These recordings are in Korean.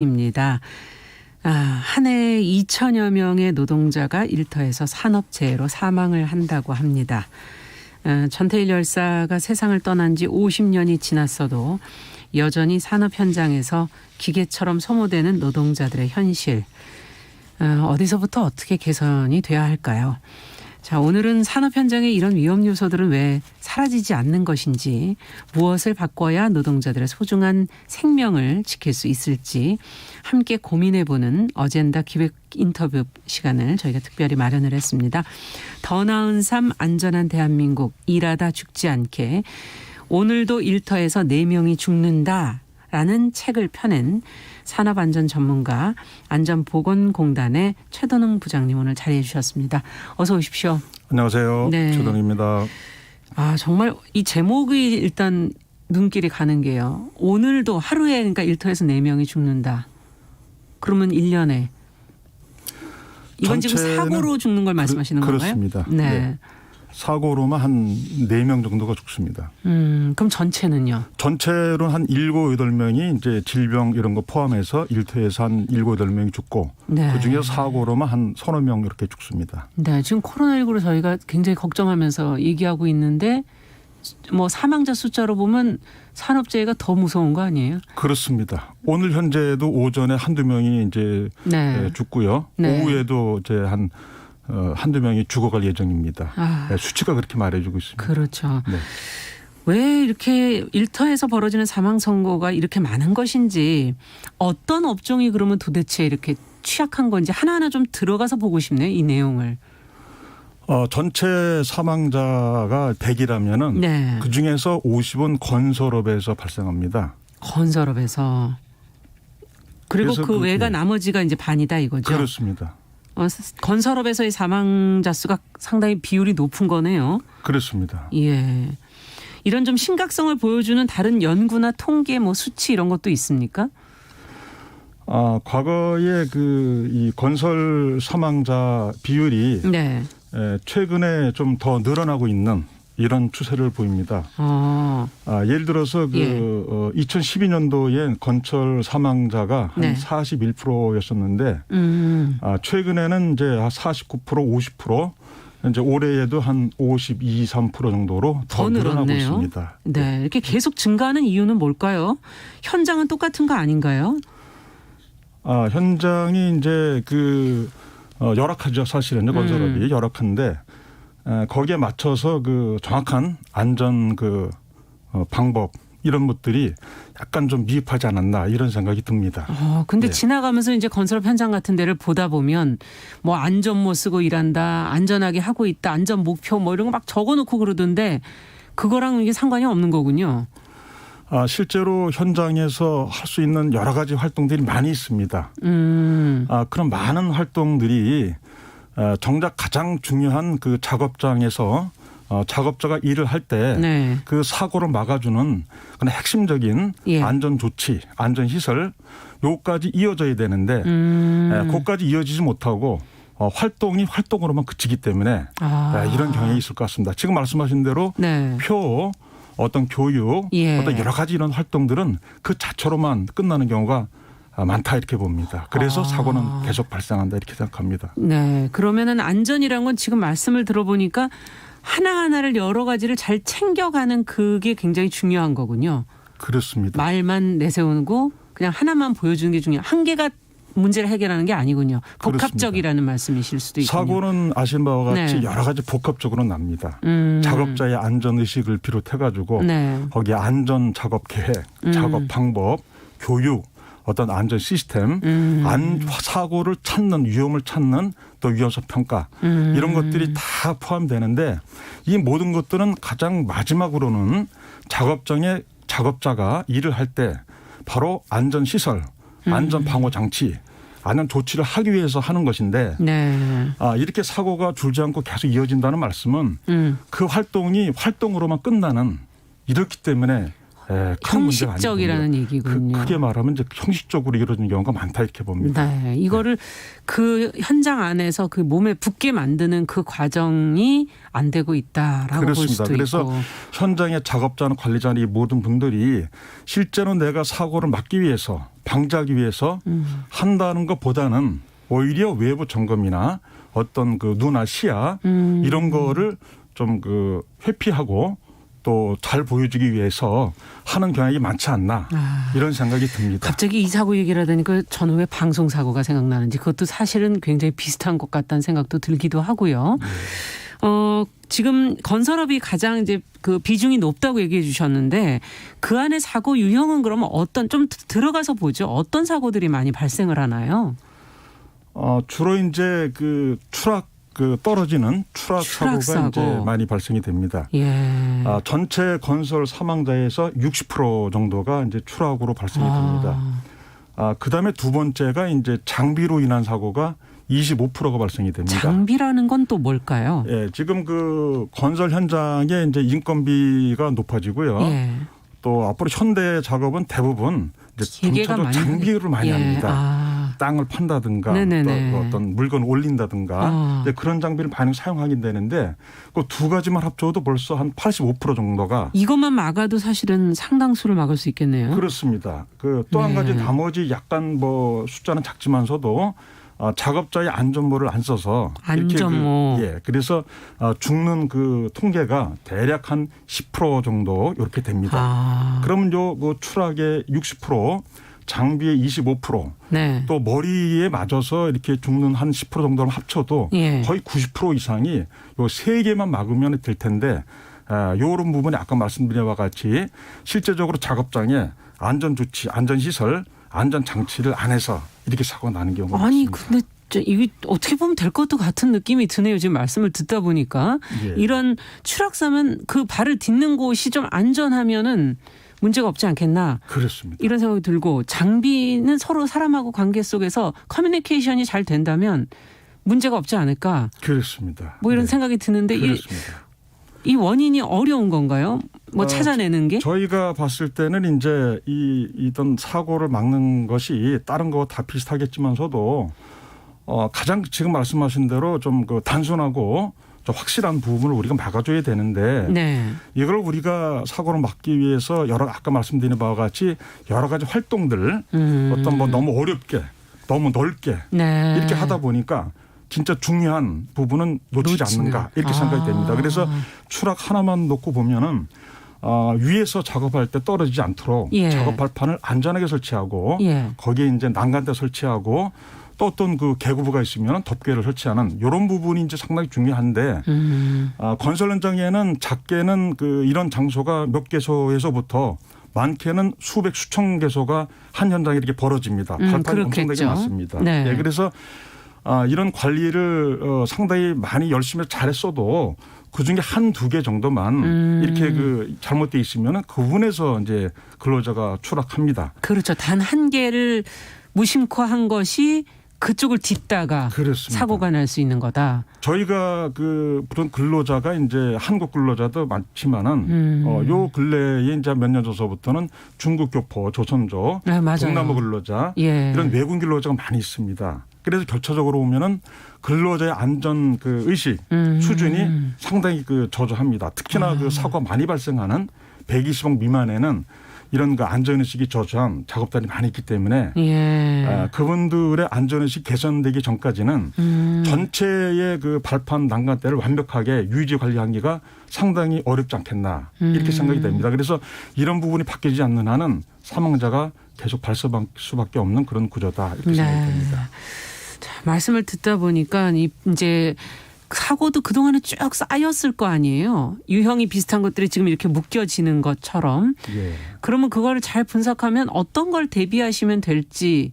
입니다. 한 해 2천여 명의 노동자가 일터에서 산업재해로 사망을 한다고 합니다. 전태일 열사가 세상을 떠난 지 50년이 지났어도 여전히 산업 현장에서 기계처럼 소모되는 노동자들의 현실. 어디서부터 어떻게 개선이 돼야 할까요? 자, 오늘은 산업 현장의 이런 위험 요소들은 왜 사라지지 않는 것인지, 무엇을 바꿔야 노동자들의 소중한 생명을 지킬 수 있을지 함께 고민해보는 어젠다 기획 인터뷰 시간을 저희가 특별히 마련을 했습니다. 더 나은 삶 안전한 대한민국, 일하다 죽지 않게, 오늘도 일터에서 4명이 죽는다라는 책을 펴낸 산업안전 전문가 안전보건공단의 최도능 부장님 오늘 자리해 주셨습니다. 어서 오십시오. 안녕하세요. 네. 최도능입니다. 정말 이 제목이 일단 눈길이 가는 게요. 오늘도 하루에 그러니까 일터에서 4명이 죽는다. 그러면 1년에. 이건 지금 사고로 죽는 걸 말씀하시는 건가요? 그렇습니다. 네. 네. 사고로만 한 4명 정도가 죽습니다. 그럼 전체는요? 전체로는 한 7, 8명이 이제 질병 이런 거 포함해서 일터에서 한 7, 8명이 죽고, 네. 그중에 사고로만 한 서너 명 이렇게 죽습니다. 네. 지금 코로나19로 저희가 굉장히 걱정하면서 얘기하고 있는데 뭐 사망자 숫자로 보면 산업재해가 더 무서운 거 아니에요? 그렇습니다. 오늘 현재도 오전에 한두 명이 이제 네. 죽고요. 네. 오후에도 이제 한두 명이 죽어갈 예정입니다. 수치가 그렇게 말해주고 있습니다. 그렇죠. 네. 왜 이렇게 일터에서 벌어지는 사망 선고가 이렇게 많은 것인지, 어떤 업종이 그러면 도대체 이렇게 취약한 건지 하나하나 좀 들어가서 보고 싶네요, 이 내용을. 전체 사망자가 100이라면은 네. 그중에서 50은 건설업에서 발생합니다. 건설업에서. 그리고 그 외가 나머지가 이제 반이다 이거죠. 그렇습니다. 건설업에서의 사망자 수가 상당히 비율이 높은 거네요. 그렇습니다. 예. 이런 좀 심각성을 보여주는 다른 연구나 통계, 뭐 수치 이런 것도 있습니까? 과거에 이 건설 사망자 비율이 네. 최근에 좀 더 늘어나고 있는 이런 추세를 보입니다. 예를 들어서 2012년도에 건설 사망자가 한 41%였었는데 최근에는 이제 49%, 50%, 이제 올해에도 한 52, 3% 정도로 더 늘어나고 있습니다. 네, 이렇게 계속 증가하는 이유는 뭘까요? 현장은 똑같은 거 아닌가요? 현장이 이제 열악하죠, 사실은요. 건설업이 열악한데 거기에 맞춰서 정확한 안전 방법 이런 것들이 약간 좀 미흡하지 않았나 이런 생각이 듭니다. 근데 네. 지나가면서 이제 건설업 현장 같은 데를 보다 보면 뭐 안전모 쓰고 일한다, 안전하게 하고 있다, 안전 목표 뭐 이런 거 막 적어놓고 그러던데 그거랑 이게 상관이 없는 거군요. 실제로 현장에서 할 수 있는 여러 가지 활동들이 많이 있습니다. 그런 많은 활동들이 정작 가장 중요한 작업장에서 작업자가 일을 할 때 그 사고를 막아주는 그런 핵심적인 안전 조치, 안전 시설 요까지 이어져야 되는데 그것까지 이어지지 못하고 활동이 활동으로만 그치기 때문에 이런 경향이 있을 것 같습니다. 지금 말씀하신 대로 표, 어떤 교육, 어떤 여러 가지 이런 활동들은 그 자체로만 끝나는 경우가 많다 이렇게 봅니다. 그래서 사고는 계속 발생한다 이렇게 생각합니다. 네, 그러면은 안전이란 건 지금 말씀을 들어보니까 하나하나를 여러 가지를 잘 챙겨가는 그게 굉장히 중요한 거군요. 그렇습니다. 말만 내세우고 그냥 하나만 보여주는 게 중요해요. 한 개가 문제를 해결하는 게 아니군요. 복합적이라는 말씀이실 수도 있군요. 사고는 아시는 바와 같이 여러 가지 복합적으로 납니다. 작업자의 안전의식을 비롯해가지고 거기에 안전 작업 계획, 작업 방법, 교육, 어떤 안전 시스템, 사고를 찾는, 위험을 찾는 또 위험성 평가 이런 것들이 다 포함되는데 이 모든 것들은 가장 마지막으로는 작업장에 작업자가 일을 할 때 바로 안전 시설, 안전 방호 장치, 안전 조치를 하기 위해서 하는 것인데 이렇게 사고가 줄지 않고 계속 이어진다는 말씀은 그 활동이 활동으로만 끝나는, 이렇기 때문에 큰 문제가 형식적이라는 아니고 얘기군요. 크게 말하면 이제 형식적으로 이루어지는 경우가 많다 이렇게 봅니다. 네, 이거를 그 현장 안에서 그 몸에 붙게 만드는 그 과정이 안 되고 있다라고 볼 그렇습니다. 수도 그래서 있고. 현장의 작업자나 관리자나 이 모든 분들이 실제로 내가 사고를 막기 위해서 방지하기 위해서 한다는 것보다는 오히려 외부 점검이나 어떤 그 눈알 시야 이런 거를 좀 그 회피하고 또 잘 보여주기 위해서 하는 경향이 많지 않나 이런 생각이 듭니다. 갑자기 이 사고 얘기를 하다니까 저는 왜 방송사고가 생각나는지 그것도 사실은 굉장히 비슷한 것 같다는 생각도 들기도 하고요. 지금 건설업이 가장 이제 그 비중이 높다고 얘기해 주셨는데 그 안에 사고 유형은 그러면 어떤 좀 들어가서 보죠. 어떤 사고들이 많이 발생을 하나요? 주로 이제 그 추락 그 떨어지는 추락 사고가 사고. 이제 많이 발생이 됩니다. 예. 전체 건설 사망자에서 60% 정도가 이제 추락으로 발생이 됩니다. 그다음에 두 번째가 이제 장비로 인한 사고가 25%가 발생이 됩니다. 장비라는 건 또 뭘까요? 예, 지금 그 건설 현장에 이제 인건비가 높아지고요. 예. 또 앞으로 현대 작업은 대부분 이제 기계가 점차적 장비를 많이 예. 합니다. 땅을 판다든가 네네네. 또 어떤 물건 올린다든가 이제 그런 장비를 많이 사용하게 되는데 그 두 가지만 합쳐도 벌써 한 85% 정도가 이것만 막아도 사실은 상당수를 막을 수 있겠네요. 그렇습니다. 그 또 한 가지 나머지 약간 뭐 숫자는 작지만서도 작업자의 안전모를 안 써서 안전모. 그래서 죽는 그 통계가 대략 한 10% 정도 이렇게 됩니다. 그러면 요 추락의 60%, 장비의 25%, 네. 또 머리에 맞아서 이렇게 죽는 한 10% 정도를 합쳐도 예. 거의 90% 이상이 요 세 개만 막으면 될 텐데 요런 부분이 아까 말씀드린 바와 같이 실제적으로 작업장에 안전조치, 안전시설, 안전장치를 안 해서 이렇게 사고가 나는 경우가 많습니다. 근데 이게 어떻게 보면 될 것도 같은 느낌이 드네요. 지금 말씀을 듣다 보니까. 예. 이런 추락사면 그 발을 딛는 곳이 좀 안전하면은 문제가 없지 않겠나. 그렇습니다. 이런 생각이 들고 장비는 서로 사람하고 관계 속에서 커뮤니케이션이 잘 된다면 문제가 없지 않을까. 그렇습니다. 뭐 이런 네. 생각이 드는데 그렇습니다. 이 원인이 어려운 건가요? 뭐 찾아내는 게? 저희가 봤을 때는 이제 이런 사고를 막는 것이 다른 거 다 비슷하겠지만서도 가장 지금 말씀하신 대로 좀 그 단순하고 좀 확실한 부분을 우리가 막아줘야 되는데 네. 이걸 우리가 사고를 막기 위해서 아까 말씀드린 바와 같이 여러 가지 활동들 어떤 뭐 너무 어렵게 너무 넓게 네. 이렇게 하다 보니까 진짜 중요한 부분은 놓치지 않는가 이렇게 생각이 됩니다. 그래서 추락 하나만 놓고 보면은 위에서 작업할 때 떨어지지 않도록 예. 작업 발판을 안전하게 설치하고 예. 거기에 이제 난간대 설치하고 또 어떤 그 개구부가 있으면 덮개를 설치하는 이런 부분이 이제 상당히 중요한데 건설 현장에는 작게는 그 이런 장소가 몇 개소에서부터 많게는 수백 수천 개소가 한 현장에 이렇게 벌어집니다. 발판이 엄청나게 많습니다. 네. 네, 그래서 이런 관리를 상당히 많이 열심히 잘했어도 그중에 한두 개 정도만 이렇게 그 잘못돼 있으면 그 부분에서 이제 근로자가 추락합니다. 그렇죠. 단 한 개를 무심코 한 것이 그쪽을 딛다가 그렇습니다. 사고가 날 수 있는 거다. 저희가 그 그런 근로자가 이제 한국 근로자도 많지만은 요 근래에 이제 몇 년 전서부터는 중국 교포, 조선족, 네, 맞아요. 동남아 근로자 예. 이런 외국인 근로자가 많이 있습니다. 그래서 결과적으로 보면은 근로자의 안전 그 의식 수준이 상당히 그 저조합니다. 특히나 그 사고가 많이 발생하는 120억 미만에는 이런 그 안전의식이 저조한 작업단이 많이 있기 때문에 예. 그분들의 안전의식 개선되기 전까지는 전체의 그 발판 난간대를 완벽하게 유지 관리하기가 상당히 어렵지 않겠나 이렇게 생각이 됩니다. 그래서 이런 부분이 바뀌지 않는 한은 사망자가 계속 발생할 수밖에 없는 그런 구조다 이렇게 생각이 됩니다. 자, 말씀을 듣다 보니까 이제 사고도 그동안에 쭉 쌓였을 거 아니에요. 유형이 비슷한 것들이 지금 이렇게 묶여지는 것처럼. 예. 그러면 그거를 잘 분석하면 어떤 걸 대비하시면 될지.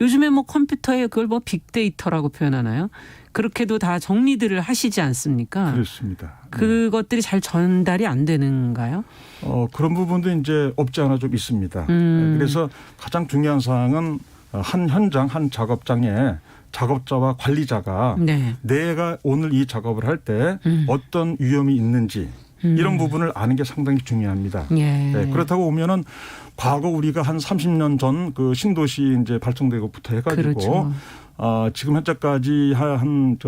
요즘에 뭐 컴퓨터에 그걸 뭐 빅데이터라고 표현하나요? 그렇게도 다 정리들을 하시지 않습니까? 그렇습니다. 그것들이 잘 전달이 안 되는가요? 그런 부분도 이제 없지 않아 좀 있습니다. 그래서 가장 중요한 사항은 한 현장, 한 작업장에 작업자와 관리자가 네. 내가 오늘 이 작업을 할 때 어떤 위험이 있는지 이런 부분을 아는 게 상당히 중요합니다. 예. 네, 그렇다고 보면은 과거 우리가 한 30년 전 그 신도시 이제 발전되고부터 해가지고 그렇죠. 지금 현재까지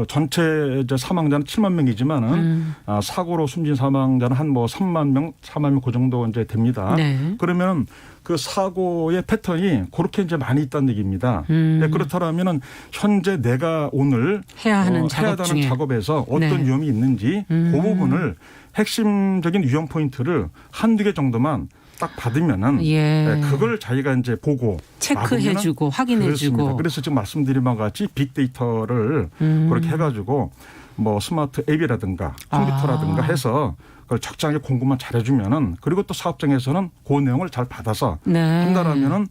전체 이제 사망자는 7만 명이지만은 사고로 숨진 사망자는 한 뭐 3만 명, 4만 명 그 정도 이제 됩니다. 네. 그러면 그 사고의 패턴이 그렇게 이제 많이 있다는 얘기입니다. 네, 그렇다면은 현재 내가 오늘 해야 하는 해야 작업 하는 중에 작업에서 어떤 네. 위험이 있는지 그 부분을 핵심적인 위험 포인트를 한두 개 정도만 딱 받으면은 예. 네, 그걸 자기가 이제 보고 체크해주고 확인해주고. 그렇습니다. 그래서 지금 말씀드린 바와 같이 빅데이터를 그렇게 해가지고 뭐 스마트 앱이라든가 컴퓨터라든가 해서 그걸 적절하게 공급만 잘해주면은 그리고 또 사업장에서는 그 내용을 잘 받아서 네. 한다라면은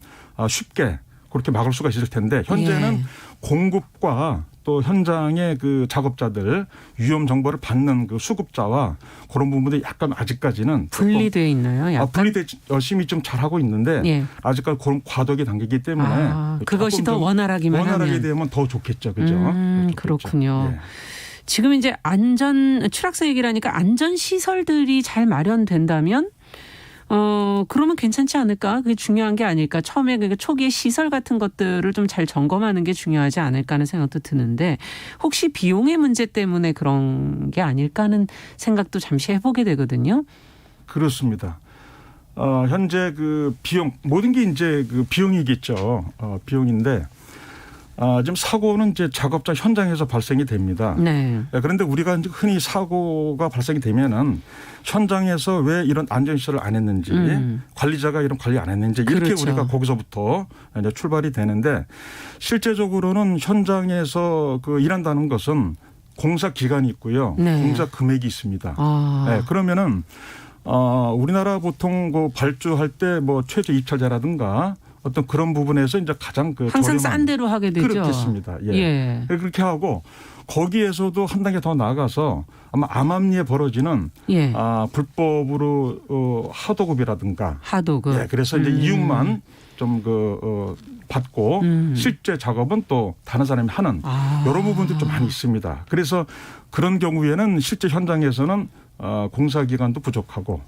쉽게 그렇게 막을 수가 있을 텐데 현재는 예. 공급과 또 현장의 그 작업자들 위험 정보를 받는 그 수급자와 그런 부분들이 약간 아직까지는 분리되어 있나요? 약간? 분리돼 열심히 좀 잘하고 있는데 예. 아직까지 그런 과도기 단계이기 때문에 그것이 조금 더 좀 원활하기만 원활하게 하면. 되면 더 좋겠죠. 그죠? 그렇군요. 예. 지금 이제 추락사 얘기라니까 안전 시설들이 잘 마련된다면 그러면 괜찮지 않을까? 그게 중요한 게 아닐까? 처음에 그 초기에 시설 같은 것들을 좀 잘 점검하는 게 중요하지 않을까 하는 생각도 드는데 혹시 비용의 문제 때문에 그런 게 아닐까 하는 생각도 잠시 해보게 되거든요. 그렇습니다. 현재 그 비용 모든 게 이제 그 비용이겠죠. 비용인데 지금 사고는 이제 작업자 현장에서 발생이 됩니다. 네. 그런데 우리가 이제 흔히 사고가 발생이 되면은 현장에서 왜 이런 안전시설을 안 했는지 관리자가 이런 관리 안 했는지 이렇게 그렇죠. 우리가 거기서부터 이제 출발이 되는데 실제적으로는 현장에서 그 일한다는 것은 공사 기간이 있고요. 네. 공사 금액이 있습니다. 네, 그러면은 우리나라 보통 그 발주할 때 뭐 최저 입찰자라든가 어떤 그런 부분에서 이제 가장 그 항상 저렴한 싼 대로 하게 되죠. 그렇겠습니다. 예. 예. 그렇게 하고 거기에서도 한 단계 더 나아가서 아마 암암리에 벌어지는 예. 불법으로 하도급이라든가 하도급. 예, 그래서 이제 이윤만 좀 받고 실제 작업은 또 다른 사람이 하는 이런 부분도 좀 많이 있습니다. 그래서 그런 경우에는 실제 현장에서는 공사 기간도 부족하고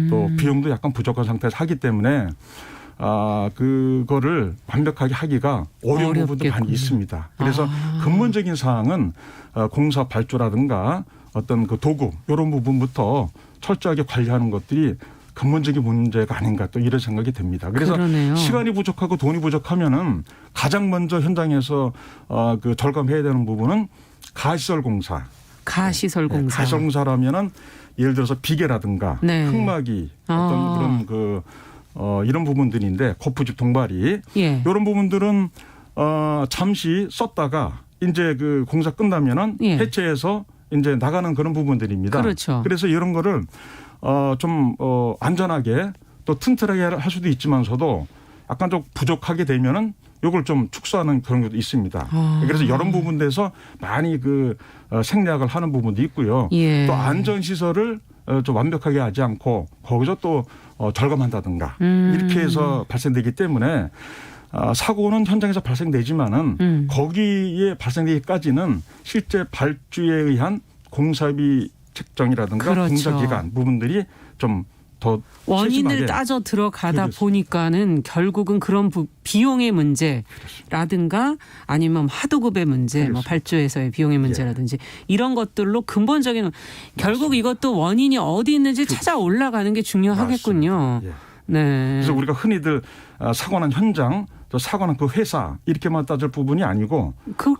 또 비용도 약간 부족한 상태에서 하기 때문에 그거를 완벽하게 하기가 어려운 부분도 많이 있습니다. 그래서 근본적인 사항은 공사 발주라든가 어떤 그 도구 이런 부분부터 철저하게 관리하는 것들이 근본적인 문제가 아닌가 또 이런 생각이 듭니다. 그래서 그러네요. 시간이 부족하고 돈이 부족하면은 가장 먼저 현장에서 그 절감해야 되는 부분은 가시설 공사. 가시설 공사. 가시설 공사라면은 예를 들어서 비계라든가 네. 흙막이 어떤 그런 이런 부분들인데 거푸집 동발이 예. 이런 부분들은 잠시 썼다가 이제 그 공사 끝나면은 예. 해체해서 이제 나가는 그런 부분들입니다. 그렇죠. 그래서 이런 거를 좀 안전하게 또 튼튼하게 할 수도 있지만서도 약간 좀 부족하게 되면은 요걸 좀 축소하는 그런 것도 있습니다. 그래서 이런 부분에서 많이 그 생략을 하는 부분도 있고요. 예. 또 안전 시설을 좀 완벽하게 하지 않고 거기서 또 절감한다든가 이렇게 해서 발생되기 때문에 사고는 현장에서 발생되지만은 거기에 발생되기까지는 실제 발주에 의한 공사비 책정이라든가 그렇죠. 공사 기간 부분들이 좀 더 원인을 따져 들어가다 그렇습니다. 보니까는 결국은 그런 비용의 문제라든가 아니면 하도급의 문제, 뭐 발주에서의 비용의 문제라든지 이런 것들로 근본적인 결국 이것도 원인이 어디 있는지 찾아 올라가는 게 중요하겠군요. 예. 네. 그래서 우리가 흔히들 사고 난 현장 또 사고 난 그 회사 이렇게만 따질 부분이 아니고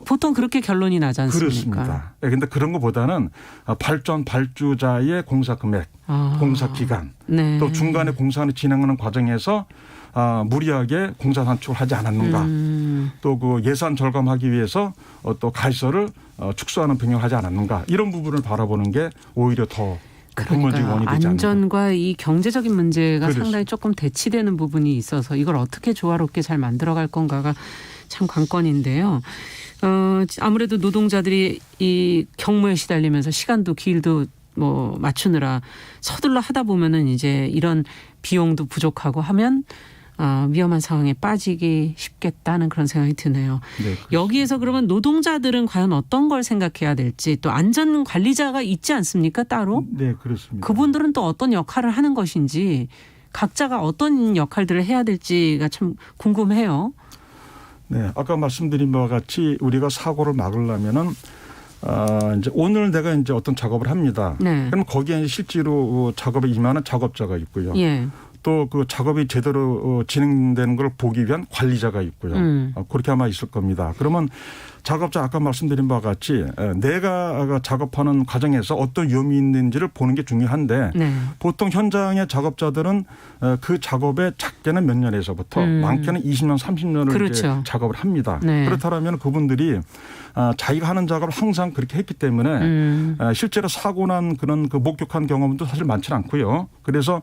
보통 그렇게 결론이 나지 않습니까? 그렇습니다. 그런데 그런 것보다는 발주자의 공사 금액, 공사 기간, 네. 또 중간에 공사를 진행하는 과정에서 무리하게 공사 단축을 하지 않았는가, 또 그 예산 절감하기 위해서 또 가시설을 축소하는 병행을 하지 않았는가 이런 부분을 바라보는 게 오히려 더 근본적인 원인이 되지 않는가. 안전과 이 경제적인 문제가 그렇습니다. 상당히 조금 대치되는 부분이 있어서 이걸 어떻게 조화롭게 잘 만들어갈 건가가 참 관건인데요. 아무래도 노동자들이 이 경무에 시달리면서 시간도 길도 뭐 맞추느라 서둘러 하다 보면은 이제 이런 비용도 부족하고 하면 위험한 상황에 빠지기 쉽겠다는 그런 생각이 드네요. 네, 그렇습니다. 여기에서 그러면 노동자들은 과연 어떤 걸 생각해야 될지 또 안전관리자가 있지 않습니까 따로? 네, 그렇습니다. 그분들은 또 어떤 역할을 하는 것인지 각자가 어떤 역할들을 해야 될지가 참 궁금해요. 네, 아까 말씀드린 바와 같이 우리가 사고를 막으려면은 이제 오늘 내가 이제 어떤 작업을 합니다. 네. 그럼 거기에 실제로 작업에 임하는 작업자가 있고요. 예. 또 그 작업이 제대로 진행되는 걸 보기 위한 관리자가 있고요. 그렇게 아마 있을 겁니다. 그러면 작업자 아까 말씀드린 바와 같이 내가 작업하는 과정에서 어떤 위험이 있는지를 보는 게 중요한데 네. 보통 현장의 작업자들은 그 작업에 작게는 몇 년에서부터 많게는 20년, 30년을 그렇죠. 이제 작업을 합니다. 네. 그렇다면 그분들이 자기가 하는 작업을 항상 그렇게 했기 때문에 실제로 사고 난 그런 그 목격한 경험도 사실 많지는 않고요. 그래서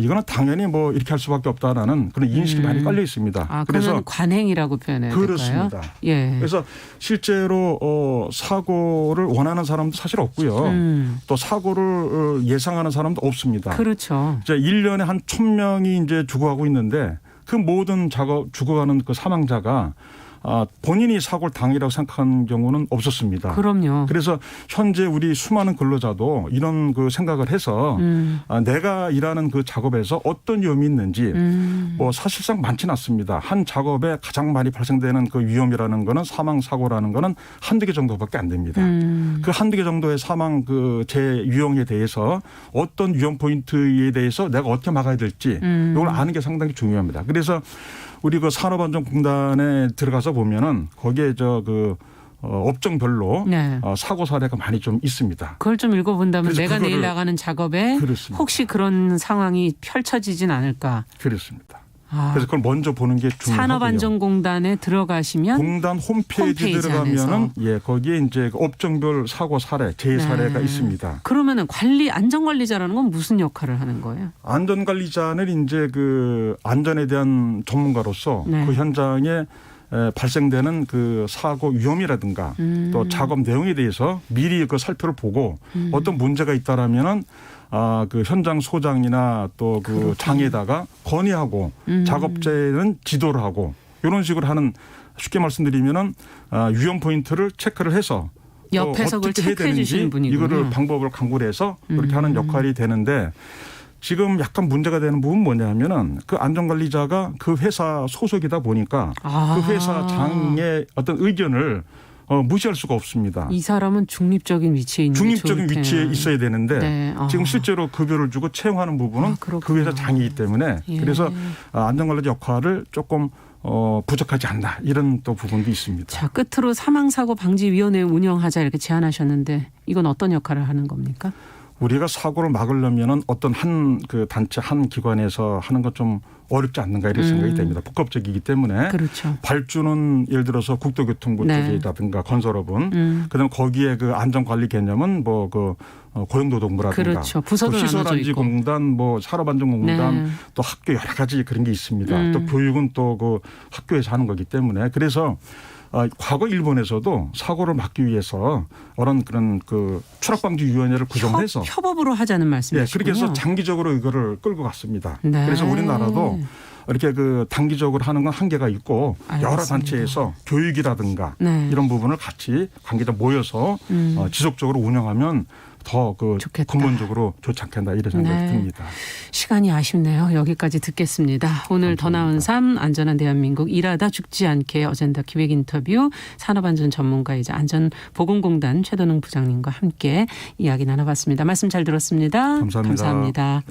이거는 당연히 뭐 이렇게 할 수밖에 없다라는 그런 인식이 많이 깔려 있습니다. 그래서 관행이라고 표현해야 그렇습니다. 될까요? 예. 그래서 실제로 사고를 원하는 사람도 사실 없고요. 또 사고를 예상하는 사람도 없습니다. 그렇죠. 이제 1년에 한 1,000명이 이제 죽어가고 있는데 그 모든 죽어가는 그 사망자가 본인이 사고를 당이라고 생각한 경우는 없었습니다. 그럼요. 그래서 현재 우리 수많은 근로자도 이런 그 생각을 해서 내가 일하는 그 작업에서 어떤 위험이 있는지 뭐 사실상 많지는 않습니다. 한 작업에 가장 많이 발생되는 그 위험이라는 거는 사망 사고라는 거는 한두 개 정도밖에 안 됩니다. 그 한두 개 정도의 사망 그 재유형에 대해서 어떤 위험 포인트에 대해서 내가 어떻게 막아야 될지 이걸 아는 게 상당히 중요합니다. 그래서 우리 그 산업안전공단에 들어가서 보면은 거기에 업종별로 네. 사고 사례가 많이 좀 있습니다. 그걸 좀 읽어본다면 그래서 내가 내일 그거를 나가는 작업에 그렇습니다. 혹시 그런 상황이 펼쳐지진 않을까. 그렇습니다. 그래서 그걸 먼저 보는 게 중요하고요. 산업안전공단에 들어가시면 공단 홈페이지 들어가면은 거기에 이제 업종별 사고 사례, 제 사례가 있습니다. 그러면은 안전관리자라는 건 무슨 역할을 하는 거예요? 안전관리자는 이제 그 안전에 대한 전문가로서 네. 그 현장에 발생되는 그 사고 위험이라든가 또 작업 내용에 대해서 미리 그 살펴를 보고 어떤 문제가 있다라면은 그 현장 소장이나 또 그 장에다가 건의하고 작업자는 지도를 하고 이런 식으로 하는 쉽게 말씀드리면은 위험 포인트를 체크를 해서 옆에서 그걸 어떻게 해야 체크해 주시는 되는지 분이군요. 이거를 방법을 강구를 해서 그렇게 하는 역할이 되는데 지금 약간 문제가 되는 부분은 뭐냐면은 그 안전관리자가 그 회사 소속이다 보니까 그 회사 장의 어떤 의견을 무시할 수가 없습니다. 이 사람은 중립적인 위치에 있는 중립적인 위치에 있어야 되는데 네. 지금 실제로 급여를 주고 채용하는 부분은 그 회사 장이기 때문에 그래서 안전관리자 역할을 조금 부족하지 않나 이런 또 부분도 있습니다. 자, 끝으로 사망사고 방지위원회 운영하자 이렇게 제안하셨는데 이건 어떤 역할을 하는 겁니까? 우리가 사고를 막으려면은 어떤 한 그 단체 한 기관에서 하는 것 좀 어렵지 않는가 이런 생각이 됩니다. 복합적이기 때문에 그렇죠. 발주는 예를 들어서 국토교통부 쪽이라든가 건설업은 그다음 거기에 그 안전관리 개념은 뭐 그 고용노동부라든가 그렇죠. 부서도 나눠져 있고 시설안전공단 뭐 산업안전공단 또 학교 여러 가지 그런 게 있습니다. 또 교육은 또 그 학교에서 하는 거기 때문에 그래서 과거 일본에서도 사고를 막기 위해서 그런 그 추락방지위원회를 구성해서 협업으로 하자는 말씀이시군요. 그렇게 해서 장기적으로 이거를 끌고 갔습니다. 네. 그래서 우리나라도 이렇게 그 단기적으로 하는 건 한계가 있고 알겠습니다. 여러 단체에서 교육이라든가 이런 부분을 같이 관계자 모여서 지속적으로 운영하면 더 그 근본적으로 좋지 않겠나 이런 생각이 듭니다. 시간이 아쉽네요. 여기까지 듣겠습니다. 오늘 더 나은 삶 안전한 대한민국 일하다 죽지 않게 어젠다 기획 인터뷰 산업안전 전문가이자 안전보건공단 최도능 부장님과 함께 이야기 나눠봤습니다. 말씀 잘 들었습니다. 감사합니다. 감사합니다.